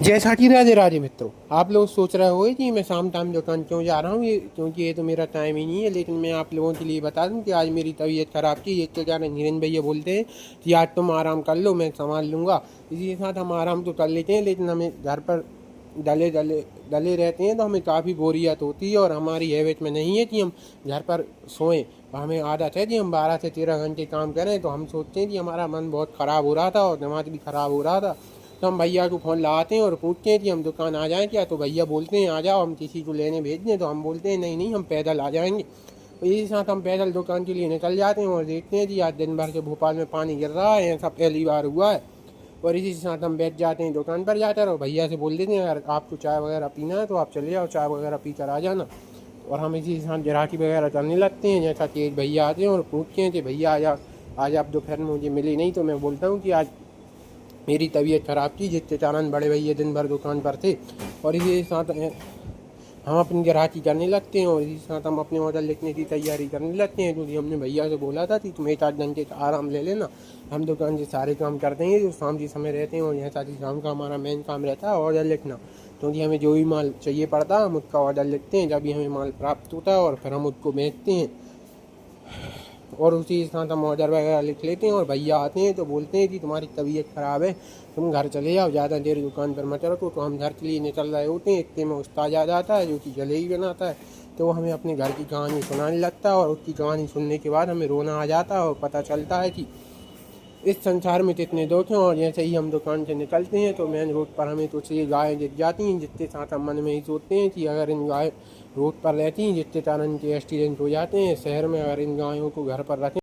जैसा कि राधे राधे मित्रों, आप लोग सोच रहे होंगे कि मैं शाम टाइम दुकान क्यों जा रहा हूँ, ये क्योंकि ये तो मेरा टाइम ही नहीं है। लेकिन मैं आप लोगों के लिए बता दूं कि आज मेरी तबीयत ख़राब थी। ये तो जाना नीरन भैया बोलते हैं कि आज तुम आराम कर लो, मैं संभाल लूँगा। इसी के साथ हम आराम तो कर लेते हैं, लेकिन हमें घर पर डले डले डले रहते हैं तो हमें काफ़ी बोरियत होती है। और हमारी हैबिट में नहीं है कि हम घर पर सोएं। हमें आदत है कि हम 12 से 13 घंटे काम करें। तो हम सोचते हैं कि हमारा मन बहुत ख़राब हो रहा था और दिमाग भी ख़राब हो रहा था। तो हम भैया को फ़ोन लगाते हैं और पूछते हैं कि हम दुकान आ जाएँ क्या। तो भैया बोलते हैं आ जाओ, हम किसी को लेने भेज दें। तो हम बोलते हैं नहीं नहीं, हम पैदल आ जाएंगे। तो इसी साथ हम पैदल दुकान के लिए निकल जाते हैं और देखते हैं कि आज दिन भर के भोपाल में पानी गिर रहा है, ऐसा पहली बार हुआ है। और इसी के साथ हम बैठ जाते हैं दुकान पर जाकर और भैया से बोल देते हैं अगर आपको चाय वगैरह पीना है तो आप चले जाओ, चाय वगैरह पी कर आ जाना। और हम इसी के साथ ग्राहकी वगैरह करने लगते हैं। जैसा कि एक भैया आते हैं और पूछते हैं कि भैया आज आप दोपहर में मुझे मिले नहीं। तो मैं बोलता हूँ कि आज मेरी तबीयत ख़राब थी, जिसके कारण बड़े भैया दिन भर दुकान पर थे। और इसी के साथ हम अपनी ग्राहकी करने लगते हैं और इसी के साथ हम अपने ऑर्डर लिखने की तैयारी करने लगते हैं। क्योंकि हमने भैया से बोला था कि तुम 1 आध घंटे का आराम ले लेना, हम दुकान से सारे काम करते हैं जो शाम के समय रहते हैं। और जैसा कि शाम का हमारा मेन काम रहता है ऑर्डर लिखना। क्योंकि हमें जो भी माल चाहिए पड़ता है हम उसका ऑर्डर लिखते हैं, जब भी हमें माल प्राप्त होता है और फिर हम उसको बेचते हैं। और उसी के साथ हम ऑर्डर वगैरह लिख लेते हैं। और भैया आते हैं तो बोलते हैं कि तुम्हारी तबीयत ख़राब है, तुम घर चले जाओ, ज़्यादा देर दुकान पर मत रखो। तो हम घर के लिए निकल रहे होते हैं, इतने में उस्ताद आ जाता है जो कि जलेबी बनाता है। तो वो हमें अपने घर की कहानी सुनाने लगता है और उसकी कहानी सुनने के बाद हमें रोना आ जाता है और पता चलता है कि इस संसार में कितने दुख हैं। और जैसे ही हम दुकान से निकलते हैं तो मेन रोड पर हमें कुछ ये गायें दिख जाती हैं, जिसके साथ हम मन में ही सोचते हैं कि अगर इन गाय रोड पर रहती हैं, जिसके कारण इनके एक्सीडेंट हो जाते हैं। शहर में अगर इन गायों को घर पर रखें